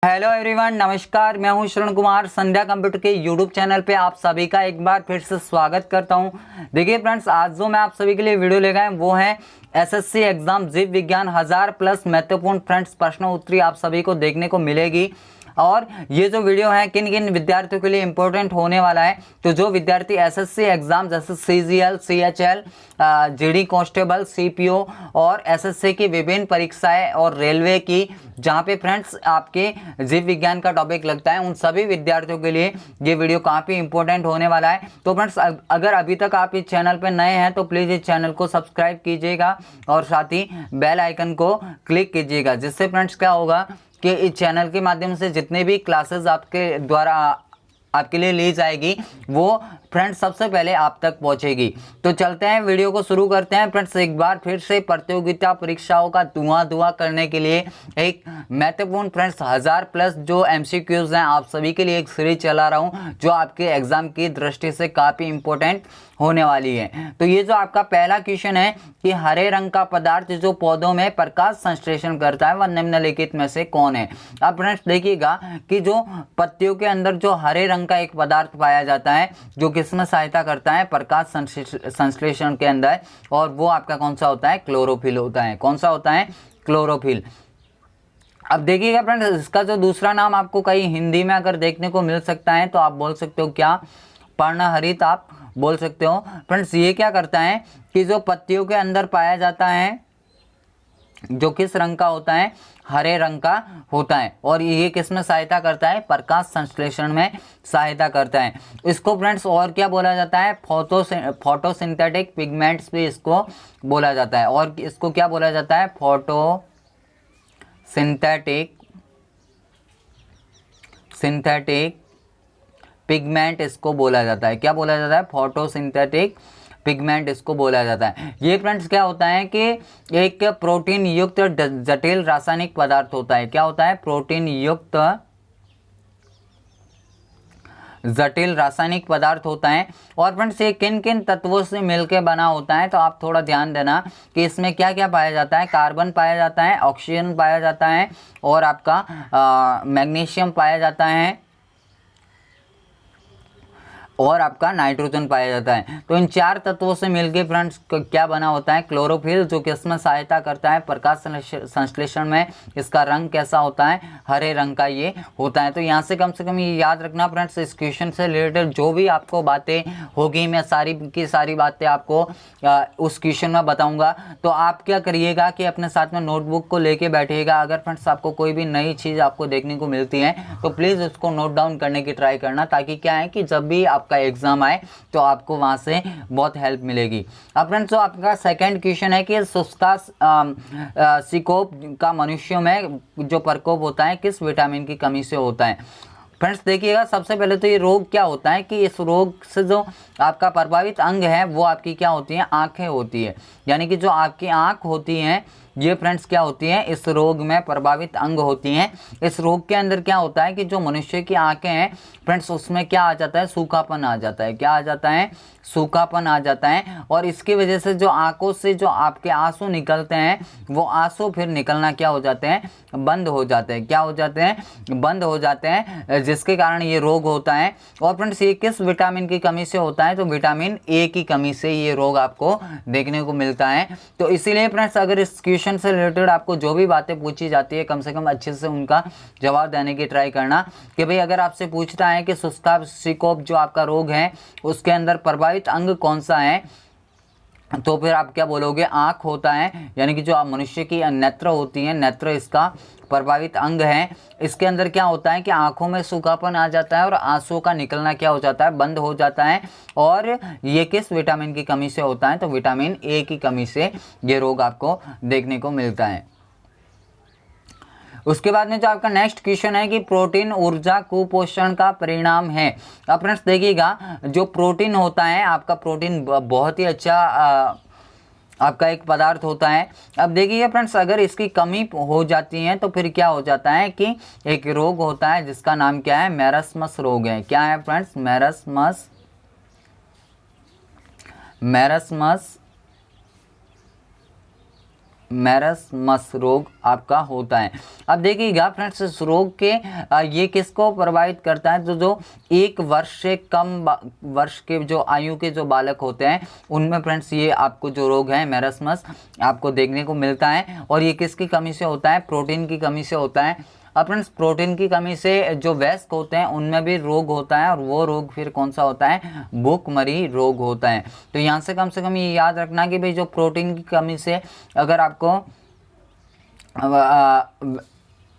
Hello everyone, नमस्कार। मैं हूं श्रवण कुमार। संध्या कंप्यूटर के यूट्यूब चैनल पे आप सभी का एक बार फिर से स्वागत करता हूं। देखिए फ्रेंड्स, आज जो मैं आप सभी के लिए वीडियो ले गए वो है एसएससी एग्जाम जीव विज्ञान 1000+ महत्वपूर्ण फ्रेंड्स प्रश्न उत्तरी आप सभी को देखने को मिलेगी। और ये जो वीडियो है किन किन विद्यार्थियों के लिए इंपॉर्टेंट होने वाला है, तो जो विद्यार्थी एसएससी एग्जाम जैसे CGL, CHL, GD constable, CPO और एसएससी की विभिन्न परीक्षाएं और रेलवे की, जहां पे फ्रेंड्स आपके जीव विज्ञान का टॉपिक लगता है, उन सभी विद्यार्थियों के लिए ये वीडियो काफ़ी इंपॉर्टेंट होने वाला है। तो फ्रेंड्स, अगर अभी तक आप इस चैनल पर नए हैं तो प्लीज़ इस चैनल को सब्सक्राइब कीजिएगा और साथ ही बेल आइकन को क्लिक कीजिएगा, जिससे फ्रेंड्स क्या होगा कि इस चैनल के माध्यम से जितने भी क्लासेस आपके द्वारा आपके लिए ली जाएगी वो फ्रेंड्स सबसे पहले आप तक पहुंचेगी। तो चलते हैं, वीडियो को शुरू करते हैं। फ्रेंड्स, एक बार फिर से प्रतियोगिता परीक्षाओं का धुआं करने के लिए एक महत्वपूर्ण फ्रेंड्स 1000+ जो एमसीक्यूज हैं आप सभी के लिए एक सीरीज चला रहा हूं, जो आपके एग्जाम की दृष्टि से काफ़ी इंपॉर्टेंट होने वाली है। तो ये जो आपका पहला क्वेश्चन है कि हरे रंग का पदार्थ जो पौधों में प्रकाश संश्लेषण करता है वह निम्नलिखित में से कौन है। अब फ्रेंड्स देखिएगा कि जो पत्तियों के अंदर जो हरे रंग का एक पदार्थ पाया जाता है जो किसमें सहायता करता है प्रकाश संश्लेषण के अंदर, और वो आपका कौन सा होता है, क्लोरोफिल होता है। कौन सा होता है, क्लोरोफिल। अब देखिएगा फ्रेंड्स, इसका जो दूसरा नाम आपको कहीं हिंदी में अगर देखने को मिल सकता है तो आप बोल सकते हो क्या, पर्णहरित आप बोल सकते हो। फ्रेंड्स, ये क्या करता है कि जो पत्तियों के अंदर पाया जाता है जो किस रंग का होता है, हरे रंग का होता है, और ये किस में सहायता करता है, प्रकाश संश्लेषण में सहायता करता है। इसको फ्रेंड्स और क्या बोला जाता है, फोटोसिंथेटिक पिगमेंट्स भी इसको बोला जाता है। और इसको क्या बोला जाता है, सिंथेटिक पिगमेंट इसको बोला जाता है। क्या बोला जाता है, फोटोसिंथेटिक पिगमेंट इसको बोला जाता है। ये फ्रेंड्स क्या होता है कि एक प्रोटीन युक्त जटिल रासायनिक पदार्थ होता है। क्या होता है, प्रोटीन युक्त जटिल रासायनिक पदार्थ होता है। और फ्रेंड्स, ये किन किन तत्वों से मिलकर बना होता है, तो आप थोड़ा ध्यान देना कि इसमें क्या क्या पाया जाता है। कार्बन पाया जाता है, ऑक्सीजन पाया जाता है, और आपका मैग्नीशियम पाया जाता है, और आपका नाइट्रोजन पाया जाता है। तो इन चार तत्वों से मिलकर फ्रेंड्स क्या बना होता है, क्लोरोफिल, जो कि इसमें सहायता करता है प्रकाश संश्लेषण में। इसका रंग कैसा होता है, हरे रंग का ये होता है। तो यहाँ से कम ये याद रखना फ्रेंड्स, इस क्वेश्चन से रिलेटेड जो भी आपको बातें होगी मैं सारी की सारी बातें आपको उस क्वेश्चन में बताऊंगा। तो आप क्या करिएगा कि अपने साथ में नोटबुक को लेके बैठिएगा। अगर फ्रेंड्स आपको कोई भी नई चीज़ आपको देखने को मिलती है तो प्लीज़ उसको नोट डाउन करने की ट्राई करना, ताकि क्या है कि जब भी आपका एग्जाम आए तो आपको वहां से बहुत हेल्प मिलेगी। अब फ्रेंड्स, जो आपका सेकंड क्वेश्चन है कि शुष्का सिकोप का मनुष्यों में जो प्रकोप होता है किस विटामिन की कमी से होता है। फ्रेंड्स देखिएगा, सबसे पहले तो ये रोग क्या होता है कि इस रोग से जो आपका प्रभावित अंग है वो आपकी क्या होती है, आंखें होती है। यानी कि जो आपकी आंख होती हैं ये फ्रेंड्स क्या होती है, इस रोग में प्रभावित अंग होती हैं। इस रोग के अंदर क्या होता है कि जो मनुष्य की आंखें हैं फ्रेंड्स, उसमें क्या आ जाता है, सूखापन आ जाता है। क्या आ जाता है, सूखापन आ जाता है। और इसकी वजह से जो आंखों से जो आपके आंसू निकलते हैं वो आंसू फिर निकलना क्या हो जाते हैं, बंद हो जाते हैं। क्या हो जाते हैं, बंद हो जाते हैं, जिसके कारण ये रोग होता है। और फ्रेंड्स, ये किस विटामिन की कमी से होता है, तो विटामिन ए की कमी से ये रोग आपको देखने को मिलता है। तो इसीलिए फ्रेंड्स, अगर इस क्वेश्चन से रिलेटेड आपको जो भी बातें पूछी जाती है कम से कम अच्छे से उनका जवाब देने की ट्राई करना। कि भाई अगर आपसे पूछता है कि शुष्का सिकोप जो आपका रोग है उसके अंदर प्रभावित अंग कौन सा है, तो फिर आप क्या बोलोगे, आंख होता है। यानी कि जो आप मनुष्य की नेत्र होती है, नेत्र इसका प्रभावित अंग है। इसके अंदर क्या होता है कि आंखों में सूखापन आ जाता है और आंसू का निकलना क्या हो जाता है, बंद हो जाता है। और ये किस विटामिन की कमी से होता है, तो विटामिन ए की कमी से ये रोग आपको देखने को मिलता है। उसके बाद में जो आपका नेक्स्ट क्वेश्चन है कि प्रोटीन ऊर्जा कुपोषण का परिणाम है। अब फ्रेंड्स देखिएगा, जो प्रोटीन होता है आपका, प्रोटीन बहुत ही अच्छा आपका एक पदार्थ होता है। अब देखिए फ्रेंड्स, अगर इसकी कमी हो जाती है तो फिर क्या हो जाता है कि एक रोग होता है जिसका नाम क्या है, मैरस्मस रोग है। क्या है फ्रेंड्स, मैरस्मस मैरस्मस रोग आपका होता है। अब देखिएगा फ्रेंड्स, इस रोग के ये किसको प्रभावित करता है, तो जो 1 वर्ष से कम वर्ष के जो आयु के जो बालक होते हैं उनमें फ्रेंड्स ये आपको जो रोग है मैरस्मस आपको देखने को मिलता है। और ये किसकी कमी से होता है, प्रोटीन की कमी से होता है। अब फ्रेंड्स, प्रोटीन की कमी से जो वयस्क होते हैं उनमें भी रोग होता है, और वो रोग फिर कौन सा होता है, भूखमरी रोग होता है। तो यहाँ से कम ये याद रखना कि भाई जो प्रोटीन की कमी से अगर आपको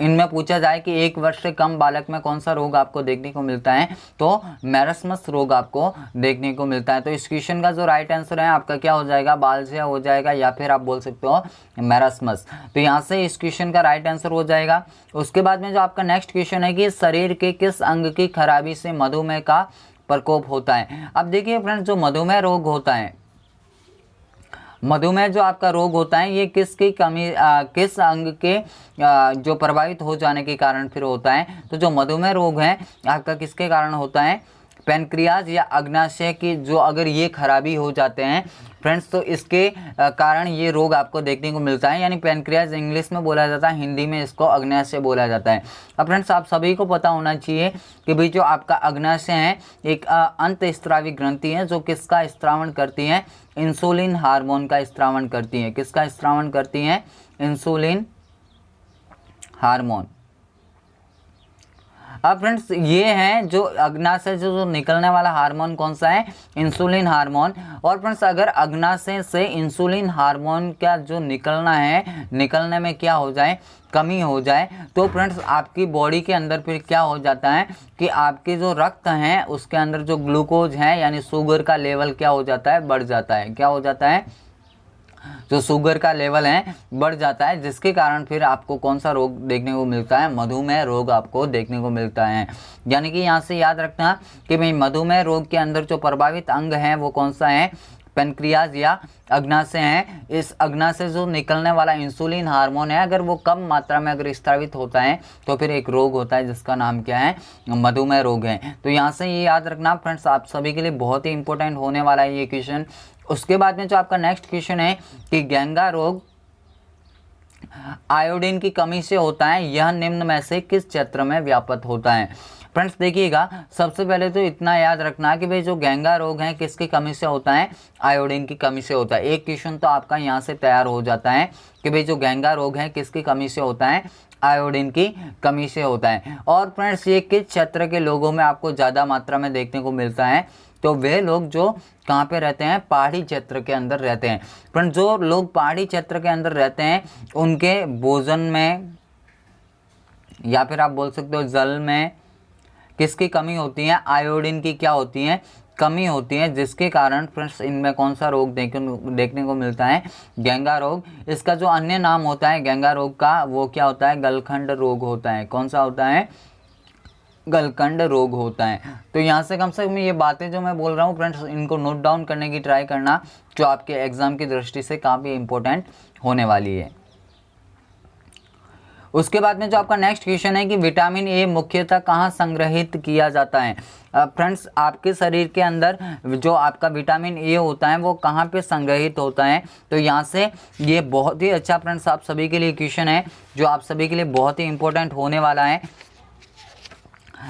इनमें पूछा जाए कि 1 वर्ष से कम बालक में कौन सा रोग आपको देखने को मिलता है, तो मैरस्मस रोग आपको देखने को मिलता है। तो इस क्वेश्चन का जो राइट आंसर है आपका क्या हो जाएगा, बालजिया हो जाएगा, या फिर आप बोल सकते हो मैरस्मस। तो यहाँ से इस क्वेश्चन का राइट आंसर हो जाएगा। उसके बाद में जो आपका नेक्स्ट क्वेश्चन है कि शरीर के किस अंग की खराबी से मधुमेह का प्रकोप होता है। अब देखिए फ्रेंड्स, जो मधुमेह रोग होता है, मधुमेह जो आपका रोग होता है ये किसकी कमी किस अंग के जो प्रभावित हो जाने के कारण फिर होता है। तो जो मधुमेह रोग है आपका किसके कारण होता है, पैनक्रियाज या अग्नाशय की जो अगर ये खराबी हो जाते हैं फ्रेंड्स, तो इसके कारण ये रोग आपको देखने को मिलता है। यानी पैनक्रियाज इंग्लिश में बोला जाता है, हिंदी में इसको अग्नाशय बोला जाता है। अब फ्रेंड्स, आप सभी को पता होना चाहिए कि भाई जो आपका अग्नाशय है एक अंतःस्रावी ग्रंथि है जो किसका स्त्रावण करती है, इंसुलिन हार्मोन का स्त्रावण करती है। किसका स्त्रावण करती है, इंसुलिन हार्मोन। अब फ्रेंड्स, ये है जो अग्नाशय से जो निकलने वाला हार्मोन कौन सा है, इंसुलिन हार्मोन। और फ्रेंड्स, अगर अग्नाशय से इंसुलिन हार्मोन का जो निकलना है, निकलने में क्या हो जाए, कमी हो जाए, तो फ्रेंड्स आपकी बॉडी के अंदर फिर क्या हो जाता है कि आपके जो रक्त हैं उसके अंदर जो ग्लूकोज है यानी शुगर का लेवल क्या हो जाता है, बढ़ जाता है। क्या हो जाता है, जो शुगर का लेवल है बढ़ जाता है, जिसके कारण फिर आपको कौन सा रोग देखने को मिलता है, मधुमेह रोग आपको देखने को मिलता है। यानी कि यहाँ से याद रखना कि भाई मधुमेह रोग के अंदर जो प्रभावित अंग है वो कौन सा है, पैनक्रियाज या अग्नाशय है। इस अग्नाशय जो निकलने वाला इंसुलिन हार्मोन है अगर वो कम मात्रा में अगर स्रावित होता है तो फिर एक रोग होता है जिसका नाम क्या है, मधुमेह रोग है। तो यहाँ से ये याद रखना फ्रेंड्स, आप सभी के लिए बहुत ही इंपॉर्टेंट होने वाला है ये क्वेश्चन। उसके बाद में जो आपका नेक्स्ट क्वेश्चन है कि गेंगा रोग आयोडीन की कमी से होता है, यह निम्न में से किस क्षेत्र में व्याप्त होता है। फ्रेंड्स देखिएगा, सबसे पहले तो इतना याद रखना कि भाई जो गेंगा रोग है किसकी कमी से होता है, आयोडीन की कमी से होता है। एक क्वेश्चन तो आपका यहाँ से तैयार हो जाता है कि भाई जो गेंगा रोग है किसकी कमी से होता है, आयोडीन की कमी से होता है। और फ्रेंड्स, ये किस क्षेत्र के लोगों में आपको ज़्यादा मात्रा में देखने को मिलता है, तो वे लोग जो कहाँ पे रहते हैं, पहाड़ी क्षेत्र के अंदर रहते हैं। फ्रेंड्स, जो लोग पहाड़ी क्षेत्र के अंदर रहते हैं उनके भोजन में या फिर आप बोल सकते हो जल में किसकी कमी होती है, आयोडीन की क्या होती है, कमी होती है, जिसके कारण फ्रेंड्स इनमें कौन सा रोग देखने को मिलता है, गेंगा रोग। इसका जो अन्य नाम होता है गेंगा रोग का वो क्या होता है, गलखंड रोग होता है। कौन सा होता है, गलखंड रोग होता है। तो यहाँ से कम ये बातें जो मैं बोल रहा हूँ फ्रेंड्स इनको नोट डाउन करने की ट्राई करना, जो आपके एग्जाम की दृष्टि से काफ़ी इंपॉर्टेंट होने वाली है। उसके बाद में जो आपका नेक्स्ट क्वेश्चन है कि विटामिन ए मुख्यतः कहाँ संग्रहित किया जाता है। फ्रेंड्स, आपके शरीर के अंदर जो आपका विटामिन ए होता है वो कहाँ पे संग्रहित होता है। तो यहाँ से ये बहुत ही अच्छा फ्रेंड्स आप सभी के लिए क्वेश्चन है जो आप सभी के लिए बहुत ही इंपॉर्टेंट होने वाला है।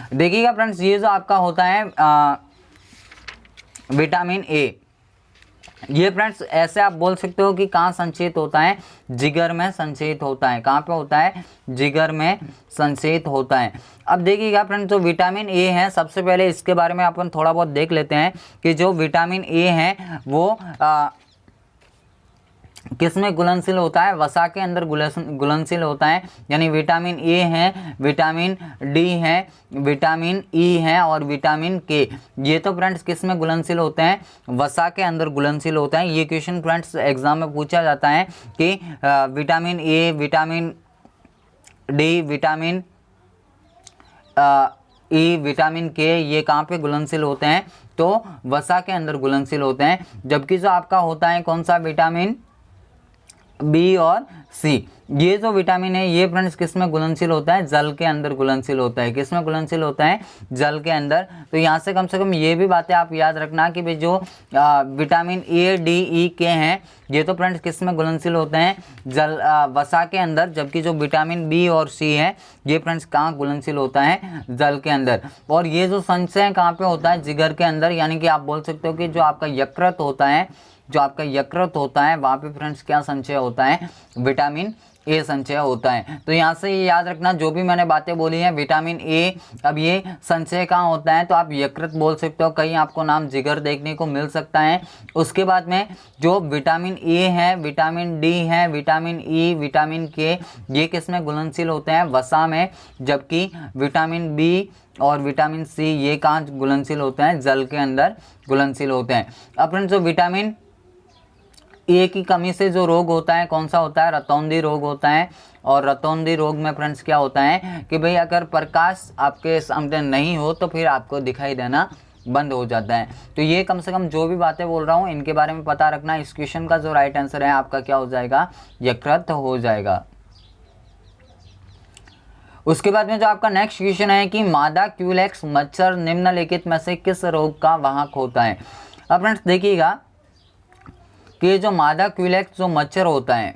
देखिएगा फ्रेंड्स, ये जो आपका होता है विटामिन ए, ये फ्रेंड्स ऐसे आप बोल सकते हो कि कहाँ संचयित होता है, जिगर में संचयित होता है। कहाँ पे होता है, जिगर में संचयित होता है। अब देखिएगा फ्रेंड्स, जो विटामिन ए है सबसे पहले इसके बारे में अपन थोड़ा बहुत देख लेते हैं कि जो विटामिन ए है वो किस में घुलनशील होता है, वसा के अंदर घुलनशील होता है। यानी विटामिन ए है, विटामिन डी है, विटामिन ई है और विटामिन के, ये तो फ्रेंड्स किस में घुलनशील होते हैं, वसा के अंदर घुलनशील होता है। ये क्वेश्चन फ्रेंड्स एग्जाम में पूछा जाता है कि vitamin A, vitamin D, vitamin E, vitamin के ये कहाँ पे घुलनशील होते हैं, तो वसा के अंदर घुलनशील होते हैं। जबकि जो आपका होता है कौन सा, विटामिन बी और सी। ये जो विटामिन है ये फ्रेंड्स किस में घुलनशील होता है? जल के अंदर घुलनशील होता है। किस में घुलनशील होता है? जल के अंदर। तो यहाँ से कम ये भी बातें आप याद रखना कि भाई जो विटामिन ए, डी, ई के हैं ये तो फ्रेंड्स किस में घुलनशील होते हैं? जल, वसा के अंदर। जबकि जो विटामिन बी और सी है ये फ्रेंड्स कहाँ घुलनशील होता है? जल के अंदर। और ये जो संचय कहाँ पे होता है? जिगर के अंदर। यानी कि आप बोल सकते हो कि जो आपका यकृत होता है, जो आपका यकृत होता है वहाँ पे फ्रेंड्स क्या संचय होता है? विटामिन ए संचय होता है। तो यहाँ से ये याद रखना जो भी मैंने बातें बोली हैं विटामिन ए, अब ये संचय कहाँ होता है? तो आप यकृत बोल सकते हो, कहीं आपको नाम जिगर देखने को मिल सकता है। उसके बाद में जो विटामिन ए है, विटामिन डी है, विटामिन ई, विटामिन के, ये किस में घुलनशील होते हैं? वसा में। जबकि विटामिन बी और विटामिन सी ये कहाँ घुलनशील होते हैं? जल के अंदर घुलनशील होते हैं। अब फ्रेंड्स जो विटामिन ए की कमी से जो रोग होता है कौन सा होता है? रतौंधी रोग होता है। और रतौंधी रोग में फ्रेंड्स क्या होता है कि भाई अगर प्रकाश आपके सामने नहीं हो तो फिर आपको दिखाई देना बंद हो जाता है। तो ये कम से कम जो भी बातें बोल रहा हूँ इनके बारे में पता रखना। इस क्वेश्चन का जो राइट आंसर है आपका क्या हो जाएगा? यकृत हो जाएगा। उसके बाद में जो आपका नेक्स्ट क्वेश्चन है कि मादा क्यूलेक्स मच्छर निम्नलिखित में से किस रोग का वाहक होता है? अब फ्रेंड्स देखिएगा कि ये जो मादा क्यूलेक्स जो मच्छर होता है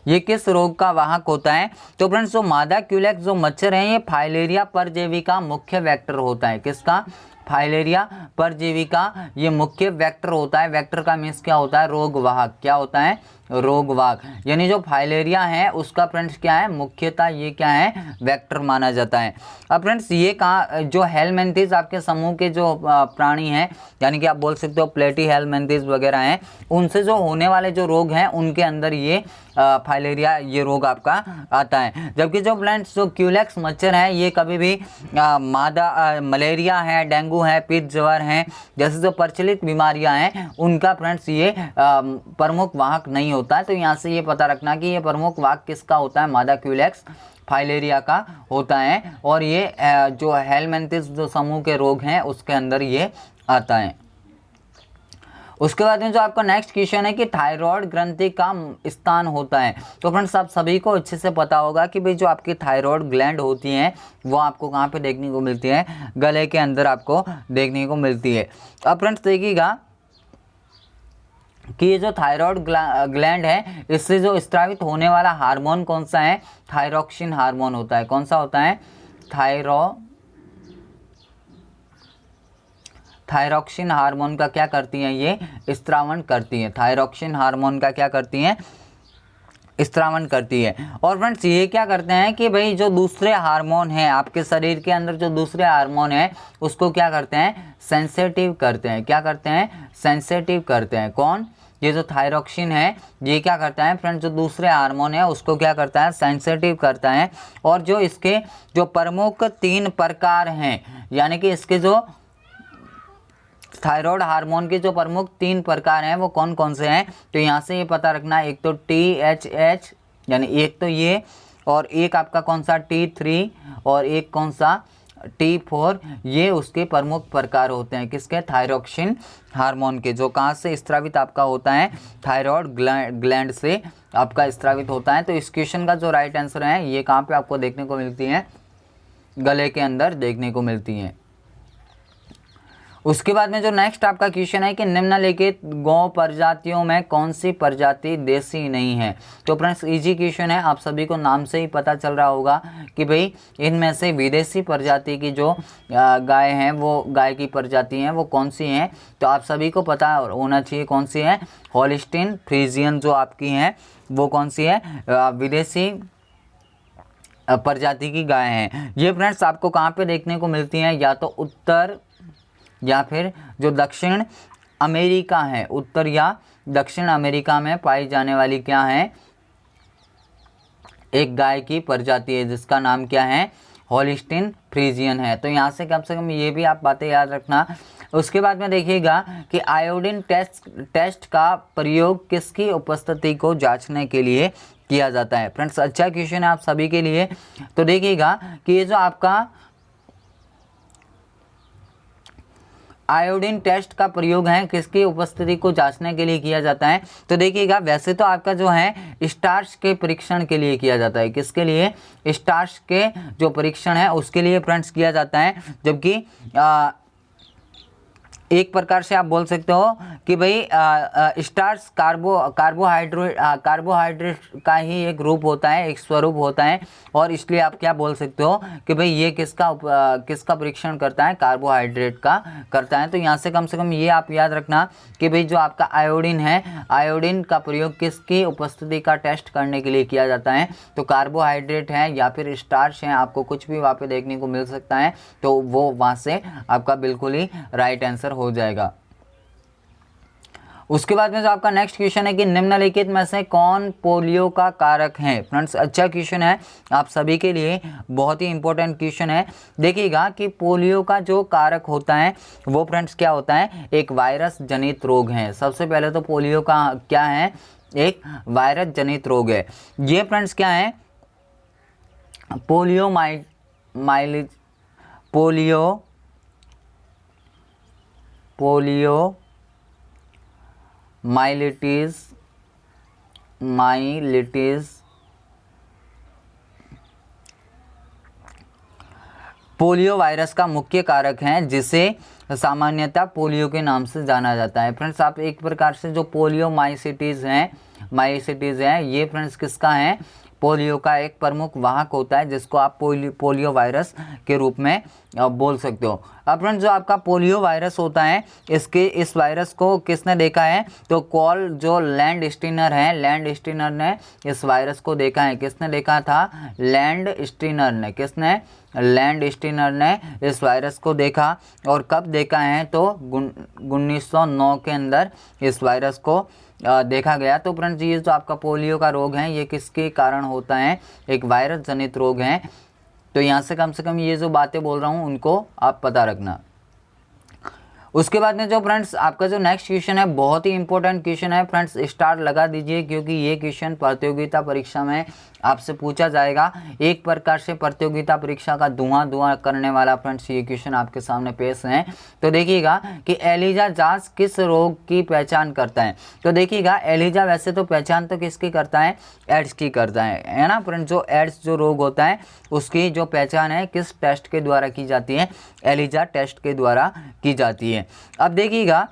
ये किस रोग का वाहक होता है? तो फ्रेंड्स जो मादा क्यूलेक्स जो मच्छर है ये फाइलेरिया परजीवी का मुख्य वेक्टर होता है। किसका? फाइलेरिया परजीवी का ये मुख्य वेक्टर होता है। वेक्टर का मीन्स क्या होता है? रोगवाहक। क्या होता है? रोगवाहक। यानी जो फाइलेरिया है उसका फ्रेंड्स क्या है? मुख्यतः ये क्या है? वेक्टर माना जाता है। अब फ्रेंड्स ये कहाँ जो हेलमिंथेस आपके समूह के जो प्राणी हैं, यानी कि आप बोल सकते हो प्लेटी हेलमिंथेस वगैरह हैं, उनसे जो होने वाले जो रोग हैं उनके अंदर ये फाइलेरिया ये रोग आपका आता है। जबकि जो फ्रेंड्स जो क्यूलेक्स मच्छर है ये कभी भी मादा मलेरिया है, डेंगू है, पित्त ज्वर है जैसे जो प्रचलित बीमारियां हैं उनका फ्रेंड्स ये प्रमुख वाहक नहीं होता है। तो यहाँ से ये पता रखना कि ये प्रमुख वाहक किसका होता है? मादा क्यूलेक्स फाइलेरिया का होता है। और ये जो हेलमिंथेस जो समूह के रोग हैं उसके अंदर ये आता है। उसके बाद में जो आपका नेक्स्ट क्वेश्चन है कि थायराइड ग्रंथि का स्थान होता है। तो फ्रेंड्स आप सभी को अच्छे से पता होगा कि भाई जो आपकी थायराइड ग्लैंड होती हैं वो आपको कहाँ पे देखने को मिलती है? गले के अंदर आपको देखने को मिलती है। अब फ्रेंड्स देखिएगा कि ये जो थायराइड ग्लैंड है इससे जो स्रावित होने वाला हार्मोन कौन सा है? थायरॉक्सिन हार्मोन होता है। कौन सा होता है? थायरॉक्सिन हार्मोन का क्या करती हैं? ये स्त्रावन करती है। थायरॉक्सिन हार्मोन का क्या करती हैं? स्त्रावन करती है। और फ्रेंड्स ये क्या करते हैं कि भाई जो दूसरे हार्मोन हैं आपके शरीर के अंदर जो दूसरे हार्मोन हैं उसको क्या करते हैं? सेंसिटिव करते हैं। क्या करते हैं? सेंसिटिव करते हैं। कौन? ये जो थायरॉक्सिन है ये क्या करता है फ्रेंड्स? जो दूसरे हार्मोन है उसको क्या करता है? सेंसिटिव करता है। और जो इसके जो प्रमुख 3 प्रकार हैं, यानी कि इसके जो थायराइड हार्मोन के जो प्रमुख 3 प्रकार हैं वो कौन कौन से हैं? तो यहाँ से ये पता रखना, एक तो THH यानी एक तो ये, और एक आपका कौन सा? T3 और एक कौन सा? T4। ये उसके प्रमुख प्रकार होते हैं किसके? थायरॉक्सिन हार्मोन के, जो कहाँ से स्रावित आपका होता है? थायराइड ग्लैंड से आपका स्रावित होता है। तो इस क्वेश्चन का जो राइट आंसर है ये कहाँ पे आपको देखने को मिलती है? गले के अंदर देखने को मिलती हैं। उसके बाद में जो नेक्स्ट आपका क्वेश्चन है कि निम्नलिखित गौ प्रजातियों में कौन सी प्रजाति देसी नहीं है? तो फ्रेंड्स इजी क्वेश्चन है, आप सभी को नाम से ही पता चल रहा होगा कि भाई इनमें से विदेशी प्रजाति की जो गाय हैं वो गाय की प्रजाति हैं वो कौन सी हैं? तो आप सभी को पता होना चाहिए कौन सी है? होल्स्टीन फ्रीजियन जो आपकी हैं वो कौन सी है? विदेशी प्रजाति की गाय हैं। ये फ्रेंड्स आपको कहाँ पे देखने को मिलती हैं? या तो उत्तर या फिर जो दक्षिण अमेरिका है, उत्तर या दक्षिण अमेरिका में पाई जाने वाली क्या है? एक गाय की प्रजाति है जिसका नाम क्या है? होल्स्टीन फ्रीजियन है। तो यहाँ से कम ये भी आप बातें याद रखना। उसके बाद में देखिएगा कि आयोडीन टेस्ट का प्रयोग किसकी उपस्थिति को जांचने के लिए किया जाता है? फ्रेंड्स अच्छा क्वेश्चन है आप सभी के लिए। तो देखिएगा कि ये जो आपका आयोडीन टेस्ट का प्रयोग है किसकी उपस्थिति को जांचने के लिए किया जाता है? तो देखिएगा, वैसे तो आपका जो है स्टार्च के परीक्षण के लिए किया जाता है। किसके लिए? स्टार्च के जो परीक्षण है उसके लिए फ्रेंड्स किया जाता है। जबकि एक प्रकार से आप बोल सकते हो कि भाई स्टार्च कार्बोहाइड्रेट का ही एक रूप होता है, एक स्वरूप होता है, और इसलिए आप क्या बोल सकते हो कि भाई ये किसका परीक्षण करता है? कार्बोहाइड्रेट का करता है। तो यहाँ से कम ये आप याद रखना कि भाई जो आपका आयोडीन है, आयोडीन का प्रयोग किसकी उपस्थिति का टेस्ट करने के लिए किया जाता है? तो कार्बोहाइड्रेट है या फिर स्टार्च है, आपको कुछ भी वहाँ पे देखने को मिल सकता है, तो वो वहाँ से आपका बिल्कुल ही राइट आंसर हो जाएगा। उसके बाद में जो आपका नेक्स्ट क्वेश्चन है कि निम्नलिखित में से कौन पोलियो का कारक है? फ्रेंड्स अच्छा क्वेश्चन है आप सभी के लिए, बहुत ही इंपॉर्टेंट क्वेश्चन है। देखिएगा कि पोलियो का जो कारक होता है वो फ्रेंड्स क्या होता है? एक वायरस जनित रोग है। सबसे पहले तो पोलियो का क्या है? एक वायरस जनित रोग है। ये फ्रेंड्स क्या है? पोलियो वायरस का मुख्य कारक है, जिसे सामान्यतः पोलियो के नाम से जाना जाता है। फ्रेंड्स आप एक प्रकार से जो पोलियो माइसिटीज है, ये फ्रेंड्स किसका है? पोलियो का एक प्रमुख वाहक होता है, जिसको आप पोलियो वायरस के रूप में बोल सकते हो। अब फ्रेंड्स जो आपका पोलियो वायरस होता है, इस वायरस को किसने देखा है? तो कॉल जो लैंड स्टीनर है, लैंड स्टीनर ने इस वायरस को देखा है। किसने देखा था? लैंड स्टीनर ने। किसने? लैंड स्टीनर ने इस वायरस को देखा। और कब देखा है? तो 1909 के अंदर इस वायरस को देखा गया। तो फ्रेंड्स ये जो आपका पोलियो का रोग है, ये किसके कारण होता है? एक वायरस जनित रोग है। तो यहाँ से कम ये जो बातें बोल रहा हूँ उनको आप पता रखना। उसके बाद में जो फ्रेंड्स आपका जो नेक्स्ट क्वेश्चन है, बहुत ही इंपॉर्टेंट क्वेश्चन है फ्रेंड्स, स्टार लगा दीजिए, क्योंकि ये क्वेश्चन प्रतियोगिता परीक्षा में आपसे पूछा जाएगा। एक प्रकार से प्रतियोगिता परीक्षा का धुआं करने वाला फ्रेंड्स ये क्वेश्चन आपके सामने पेश है। तो देखिएगा कि एलिजा जांच किस रोग की पहचान करता है? तो देखिएगा एलिजा वैसे तो पहचान तो किसकी करता है? एड्स की करता है ना फ्रेंड्स। जो एड्स जो रोग होता है उसकी जो पहचान है किस टेस्ट के द्वारा की जाती है? एलिजा टेस्ट के द्वारा की जाती है। अब देखिएगा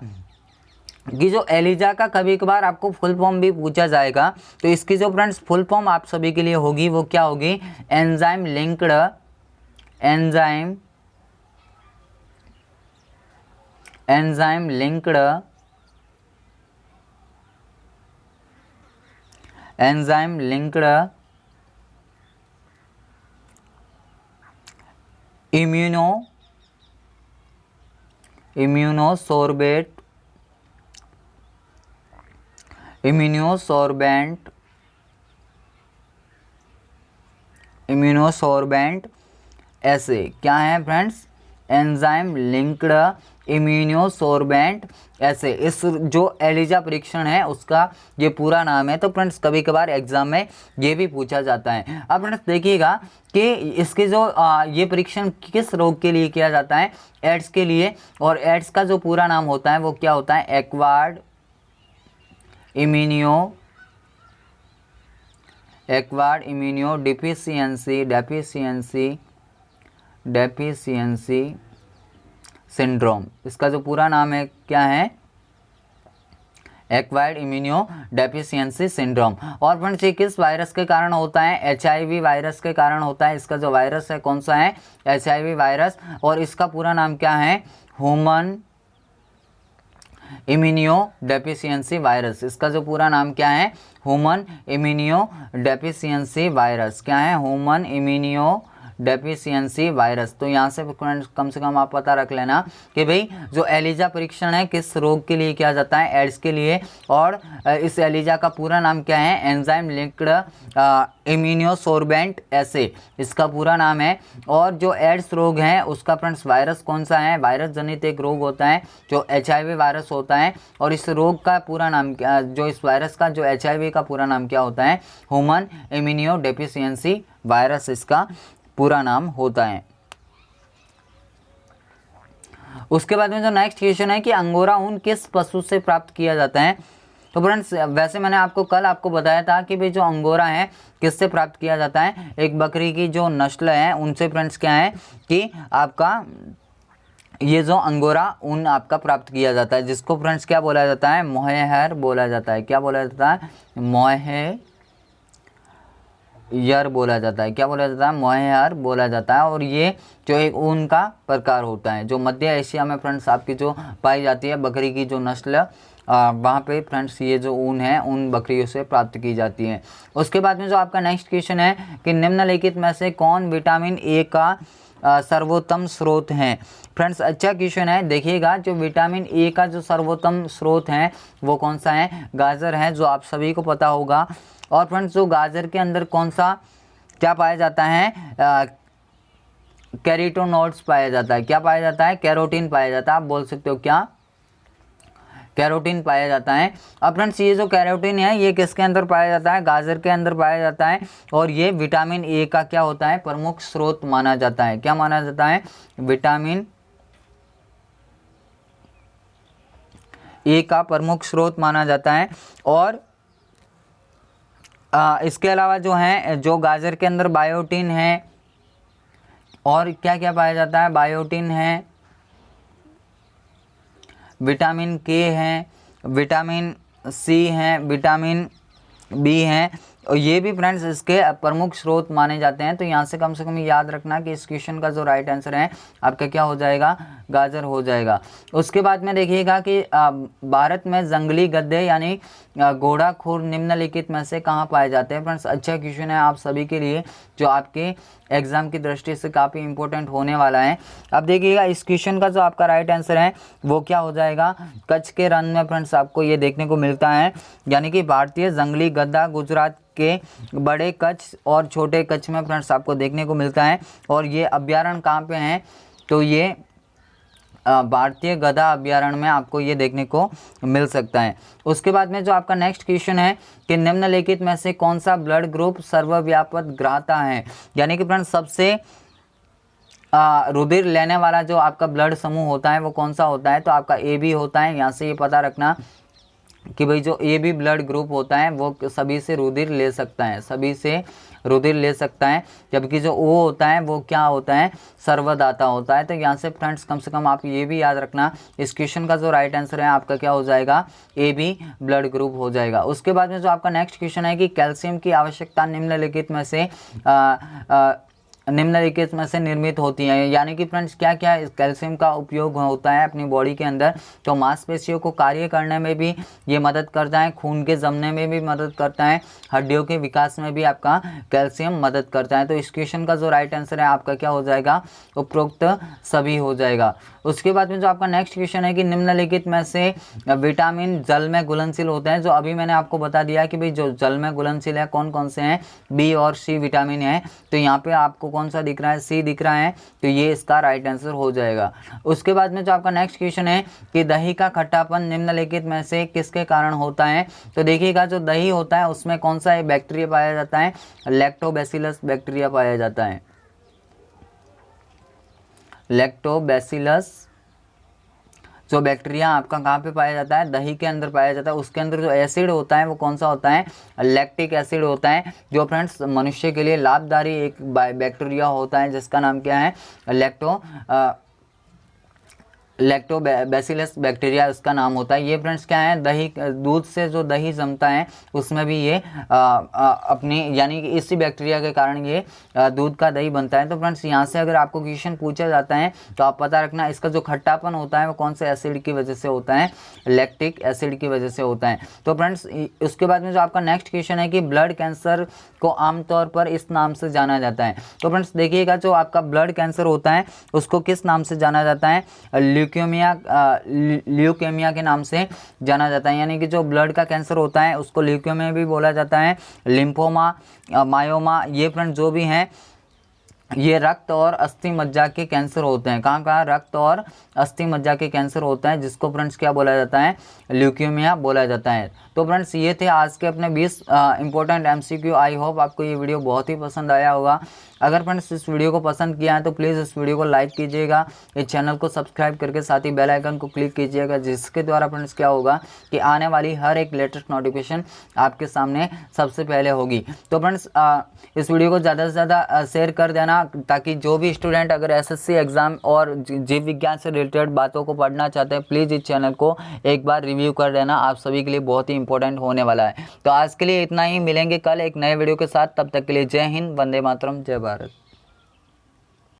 कि जो एलिजा का कभी कभार आपको फुल फॉर्म भी पूछा जाएगा, तो इसकी जो फ्रेंड्स फुल फॉर्म आप सभी के लिए होगी वो क्या होगी? एंजाइम लिंक्ड इम्यूनोसोर्बेंट ऐसे क्या है फ्रेंड्स? एंजाइम लिंक्ड इम्यूनोसोर्बेंट ऐसे। इस जो एलिजा परीक्षण है उसका ये पूरा नाम है। तो फ्रेंड्स कभी कभार एग्जाम में ये भी पूछा जाता है। अब फ्रेंड्स देखिएगा कि इसके जो ये परीक्षण किस रोग के लिए किया जाता है? एड्स के लिए। और एड्स का जो पूरा नाम होता है वो क्या होता है? Acquired immuno deficiency syndrome. इसका जो पूरा नाम है क्या है? Acquired immuno deficiency syndrome. और फ्रेंड्स ये किस वायरस के कारण होता है? HIV वायरस के कारण होता है। इसका जो वायरस है कौन सा है? HIV virus. और इसका पूरा नाम क्या है? Human immuno deficiency virus. इसका जो पूरा नाम क्या है? Human immuno deficiency virus. क्या है? Human immuno deficiency virus. तो यहाँ से कम से कम आप पता रख लेना कि भाई जो एलिजा परीक्षण है किस रोग के लिए किया जाता है? एड्स के लिए। और इस एलिजा का पूरा नाम क्या है? एंजाइम लिंक्ड इम्यूनोसोर्बेंट ऐसे इसका पूरा नाम है। और जो एड्स रोग है उसका फ्रेंड्स वायरस कौन सा है? वायरस जनित एक रोग होता है जो HIV वायरस होता है। और इस रोग का पूरा नाम क्या, जो इस वायरस का जो HIV का पूरा नाम क्या होता है? ह्यूमन इम्यूनो डेफिशिएंसी वायरस इसका पूरा नाम होता है। उसके बाद में जो नेक्स्ट क्वेश्चन है कि अंगोरा ऊन किस पशु से प्राप्त किया जाता है। तो फ्रेंड्स वैसे मैंने आपको बताया था कि भाई जो अंगोरा है किससे प्राप्त किया जाता है, एक बकरी की जो नस्ल है उनसे फ्रेंड्स क्या है कि आपका ये जो अंगोरा ऊन आपका प्राप्त किया जाता है, जिसको फ्रेंड्स क्या बोला जाता है, मोहेयर बोला जाता है। क्या बोला जाता है, मोहेयर बोला जाता है। क्या बोला जाता है, मोहेयर बोला जाता है। और ये जो एक ऊन का प्रकार होता है जो मध्य एशिया में फ्रेंड्स आपकी जो पाई जाती है बकरी की जो नस्ल, वहाँ पे फ्रेंड्स ये जो ऊन है उन बकरियों से प्राप्त की जाती है। उसके बाद में जो आपका नेक्स्ट क्वेश्चन है कि निम्नलिखित में से कौन विटामिन ए का सर्वोत्तम स्रोत है। फ्रेंड्स अच्छा क्वेश्चन है, देखिएगा जो विटामिन ए का जो सर्वोत्तम स्रोत है वो कौन सा है, गाजर है, जो आप सभी को पता होगा। और फ्रेंड्स जो गाजर के अंदर कौन सा क्या पाया जाता है, कैरोटीनॉइड्स पाया जाता है। क्या पाया जाता है, कैरोटीन पाया जाता है। आप बोल सकते हो क्या, कैरोटीन पाया जाता है। अब फ्रेंड्स ये जो कैरोटीन है ये किसके अंदर पाया जाता है, गाजर के अंदर पाया जाता है। और ये विटामिन ए का क्या होता है, प्रमुख स्रोत माना जाता है। क्या माना जाता है, विटामिन ए का प्रमुख स्रोत माना जाता है। और इसके अलावा जो है जो गाजर के अंदर बायोटीन है, और क्या क्या पाया जाता है, बायोटीन है, विटामिन के है, विटामिन सी है, विटामिन बी है, और ये भी फ्रेंड्स इसके प्रमुख स्रोत माने जाते हैं। तो यहाँ से कम याद रखना कि इस क्वेश्चन का जो राइट आंसर है आपका क्या हो जाएगा, गाजर हो जाएगा। उसके बाद में देखिएगा कि भारत में जंगली गधे यानी घोड़ाखोर निम्नलिखित में से कहाँ पाए जाते हैं। फ्रेंड्स अच्छा क्वेश्चन है आप सभी के लिए, जो आपके एग्जाम की दृष्टि से काफ़ी इंपॉर्टेंट होने वाला है। अब देखिएगा इस क्वेश्चन का जो आपका राइट आंसर है वो क्या हो जाएगा, कच्छ के रण में फ्रेंड्स आपको ये देखने को मिलता है। यानी कि भारतीय जंगली गधा गुजरात के बड़े कच्छ और छोटे कच्छ में फ्रेंड्स आपको देखने को मिलता है। और ये अभ्यारण्य कहाँ पे हैं, तो ये भारतीय गधा अभ्यारण्य में आपको ये देखने को मिल सकता है। उसके बाद में जो आपका नेक्स्ट क्वेश्चन है कि निम्नलिखित में से कौन सा ब्लड ग्रुप सर्वव्यापक ग्राहता है। यानी कि फ्रेंड्स सबसे रुधिर लेने वाला जो आपका ब्लड समूह होता है वो कौन सा होता है, तो आपका ए बी होता है। यहाँ से ये पता रखना कि भाई जो ए बी ब्लड ग्रुप होता है वो सभी से रुधिर ले सकता है, सभी से रुधिर ले सकता है। जबकि जो ओ होता है वो क्या होता है, सर्वदाता होता है। तो यहाँ से फ्रेंड्स कम से कम आप ये भी याद रखना, इस क्वेश्चन का जो राइट आंसर है आपका क्या हो जाएगा, ए बी ब्लड ग्रुप हो जाएगा। उसके बाद में जो आपका नेक्स्ट क्वेश्चन है कि कैल्शियम की आवश्यकता निम्नलिखित में से निम्नलिखित में से निर्मित होती है। यानी कि फ्रेंड्स क्या क्या कैल्शियम का उपयोग होता है अपनी बॉडी के अंदर, तो मांसपेशियों को कार्य करने में भी ये मदद करता है, खून के जमने में भी मदद करता है, हड्डियों के विकास में भी आपका कैल्शियम मदद करता है। तो इस क्वेश्चन का जो राइट आंसर है आपका क्या हो जाएगा, उपरोक्त सभी हो जाएगा। उसके बाद में जो आपका नेक्स्ट क्वेश्चन है कि निम्नलिखित में से विटामिन जल में घुलनशील होते हैं। जो अभी मैंने आपको बता दिया कि भाई जो जल में घुलनशील है कौन कौन से हैं, बी और सी विटामिन है। तो यहाँ पे आपको कौन सा दिख रहा है, सी दिख रहा है, तो ये इसका राइट आंसर हो जाएगा। उसके बाद में जो आपका नेक्स्ट क्वेश्चन है कि दही का खट्टापन निम्नलिखित में से किसके कारण होता है। तो देखिएगा जो दही होता है उसमें कौन सा बैक्टीरिया पाया जाता है, लैक्टोबैसिलस बैक्टीरिया पाया जाता है। लैक्टोबैसिलस जो बैक्टीरिया आपका कहाँ पे पाया जाता है, दही के अंदर पाया जाता है। उसके अंदर जो एसिड होता है वो कौन सा होता है, लैक्टिक एसिड होता है, जो फ्रेंड्स मनुष्य के लिए लाभकारी एक बैक्टीरिया होता है जिसका नाम क्या है, लैक्टोबैसिलस बैक्टीरिया उसका नाम होता है। ये फ्रेंड्स क्या है, दही दूध से जो दही जमता है उसमें भी ये अपनी यानी कि इसी बैक्टीरिया के कारण ये दूध का दही बनता है। तो फ्रेंड्स यहाँ से अगर आपको क्वेश्चन पूछा जाता है तो आप पता रखना इसका जो खट्टापन होता है वो कौन से एसिड की वजह से होता है, लैक्टिक एसिड की वजह से होता है। तो फ्रेंड्स उसके बाद में जो आपका नेक्स्ट क्वेश्चन है कि ब्लड कैंसर को आमतौर पर इस नाम से जाना जाता है। तो फ्रेंड्स देखिएगा जो आपका ब्लड कैंसर होता है उसको किस नाम से जाना जाता है, ल्यूकेमिया के नाम से जाना जाता है। यानी कि जो ब्लड का कैंसर होता है उसको ल्यूकेमिया भी बोला जाता है, लिम्फोमा, मायोमा, ये फ्रेंड जो भी हैं ये रक्त और अस्थि मज्जा के कैंसर होते हैं। कहाँ कहाँ रक्त और अस्थि मज्जा के कैंसर होता है, जिसको फ्रेंड्स क्या बोला जाता है, ल्यूकेमिया बोला जाता है। तो फ्रेंड्स ये थे आज के अपने 20 इंपॉर्टेंट एमसीक्यू। आई होप आपको ये वीडियो बहुत ही पसंद आया होगा। अगर फ्रेंड्स इस वीडियो को पसंद किया है तो प्लीज़ इस वीडियो को लाइक कीजिएगा, इस चैनल को सब्सक्राइब करके साथ ही बेल आइकन को क्लिक कीजिएगा, जिसके द्वारा फ्रेंड्स क्या होगा कि आने वाली हर एक लेटेस्ट नोटिफिकेशन आपके सामने सबसे पहले होगी। तो फ्रेंड्स इस वीडियो को ज़्यादा से ज़्यादा शेयर कर देना, ताकि जो भी स्टूडेंट अगर एसएससी एग्ज़ाम और जीव विज्ञान से रिलेटेड बातों को पढ़ना चाहते हैं, प्लीज़ इस चैनल को एक बार रिव्यू कर देना, आप सभी के लिए बहुत ही इंपॉर्टेंट होने वाला है। तो आज के लिए इतना ही, मिलेंगे कल एक नए वीडियो के साथ, तब तक के लिए जय हिंद, वंदे मातरम, जय भारत।